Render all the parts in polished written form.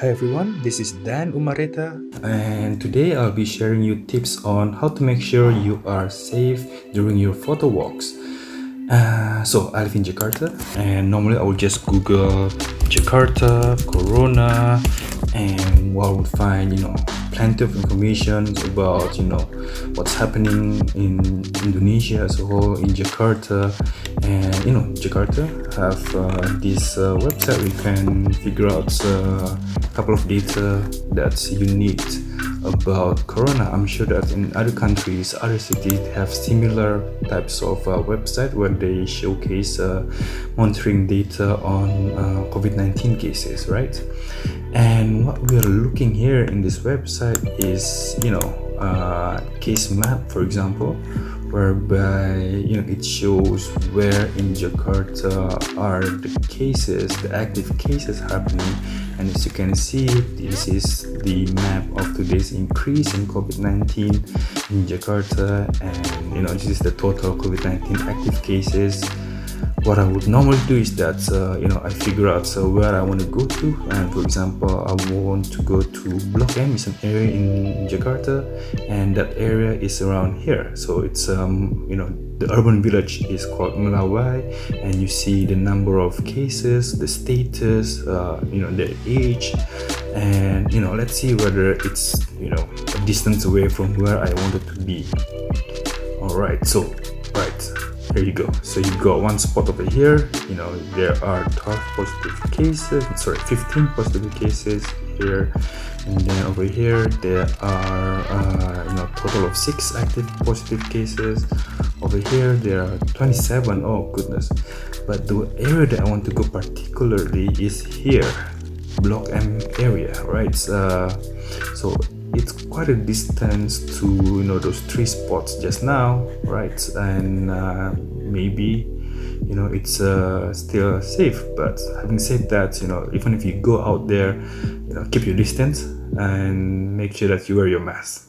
Hi everyone, this is Dan Umareta, and today I'll be sharing you tips on how to make sure you are safe during your photo walks. So I live in Jakarta, and normally I would just Google Jakarta, Corona, and what I would find, plenty of information about, what's happening in Indonesia as a whole, in Jakarta, and Jakarta have this website we can figure out a couple of data that's unique about corona. I'm sure that in other countries, other cities have similar types of website where they showcase monitoring data on COVID-19 cases, right? And what we are looking here in this website is case map, for example, whereby it shows where in Jakarta are the cases, the active cases happening. And as you can see, this is the map of today's increase in COVID-19 in Jakarta, and this is the total COVID-19 active cases. What I would normally do is that I figure out where I want to go to, and for example I want to go to Blok M, is an area in Jakarta, and that area is around here. So it's the urban village is called Melawai, and you see the number of cases, the status, their age, and let's see whether it's a distance away from where I wanted to be. All right, so here you go. So you got one spot over here. There are 12 positive cases. 15 positive cases here, and then over here there are total of 6 active positive cases. Over here there are 27. Oh goodness! But the area that I want to go particularly is here, Blok M area, right? So it's quite a distance to those 3 spots just now, right? And maybe it's still safe. But having said that, even if you go out there, keep your distance and make sure that you wear your mask.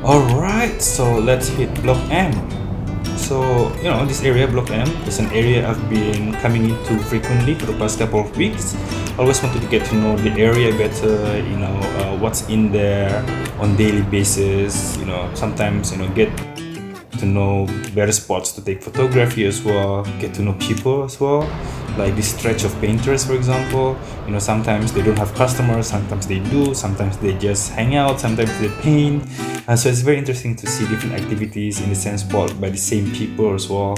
Alright, so let's hit Blok M. So this area, Blok M, is an area I've been coming into frequently for the past couple of weeks. Always wanted to get to know the area better, what's in there on daily basis. Sometimes get to know better spots to take photography as well, get to know people as well, like this stretch of painters, for example. Sometimes they don't have customers, sometimes they do, sometimes they just hang out, sometimes they paint. So it's very interesting to see different activities in the same spot by the same people as well.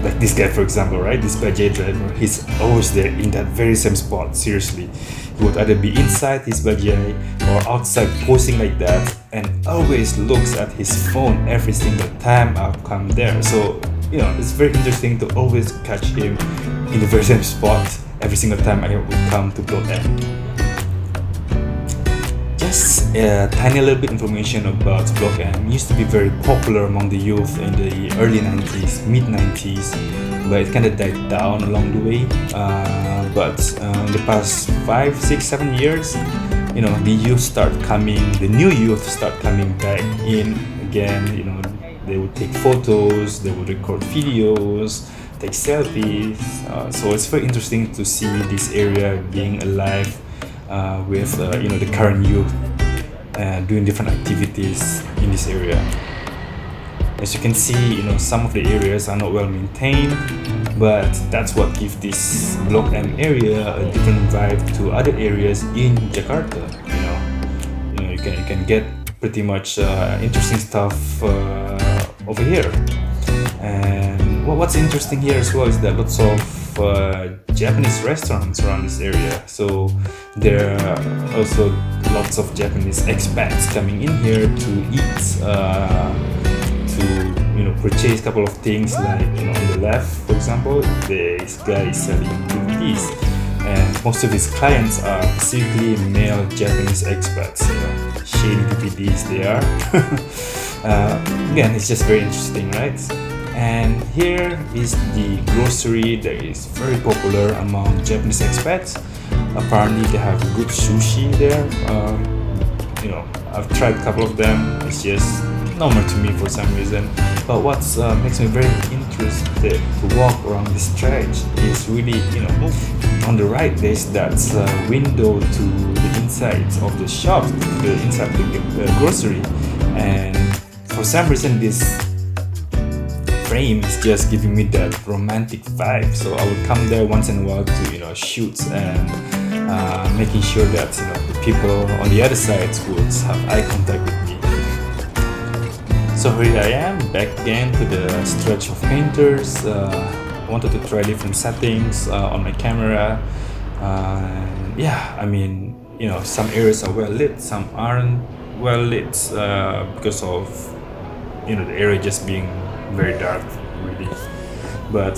Like this guy, for example, right? This bajaj driver, he's always there in that very same spot. Seriously, he would either be inside his bajaj or outside posing like that, and always looks at his phone every single time I've come there. So it's very interesting to always catch him in the very same spot every single time I would come to Blok M. Just a tiny little bit information about Blok M. It used to be very popular among the youth in the early 90s, mid 90s, but it kind of died down along the way. But in the past 5, 6, 7 years, the youth start coming, the new youth start coming back in again. They would take photos, they would record videos, take selfies. So it's very interesting to see this area being alive with the current youth doing different activities in this area. As you can see, some of the areas are not well maintained, but that's what gives this Blok M area a different vibe to other areas in Jakarta. You can get pretty much interesting stuff over here. And what's interesting here as well is that lots of Japanese restaurants around this area. So there are also lots of Japanese expats coming in here to eat, to purchase a couple of things. Like on the left, for example, this guy is selling DVDs, and most of his clients are specifically male Japanese expats. Shady DVDs they are. Again, it's just very interesting, right? And here is the grocery that is very popular among Japanese expats. Apparently they have good sushi there. I've tried a couple of them. It's just normal to me for some reason. But what makes me very interested to walk around this stretch is really, on the right, there's that window to the inside of the shop, the inside the grocery, and for some reason this frame is just giving me that romantic vibe. So I would come there once in a while to shoot and making sure that the people on the other side would have eye contact with me. So here I am back again to the stretch of painters. I wanted to try different settings on my camera. Yeah, I mean, some areas are well lit, some aren't well lit because of the area just being very dark, really. But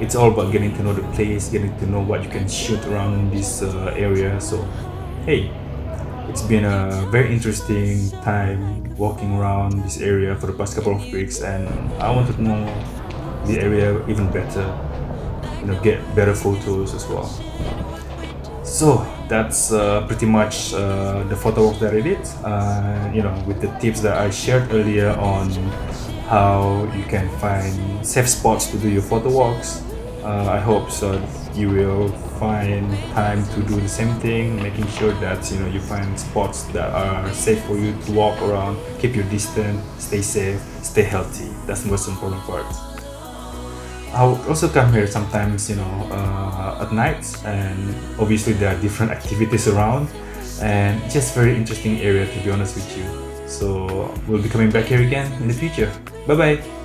it's all about getting to know the place, getting to know what you can shoot around this area. So hey, it's been a very interesting time walking around this area for the past couple of weeks, and I wanted to know the area even better, get better photos as well. So that's pretty much the photo walk that I did, with the tips that I shared earlier on how you can find safe spots to do your photo walks. I hope so you will find time to do the same thing, making sure that you find spots that are safe for you to walk around, keep your distance, stay safe, stay healthy. That's the most important part. I would also come here sometimes, at night, and obviously there are different activities around, and just very interesting area, to be honest with you. So we'll be coming back here again in the future. Bye bye.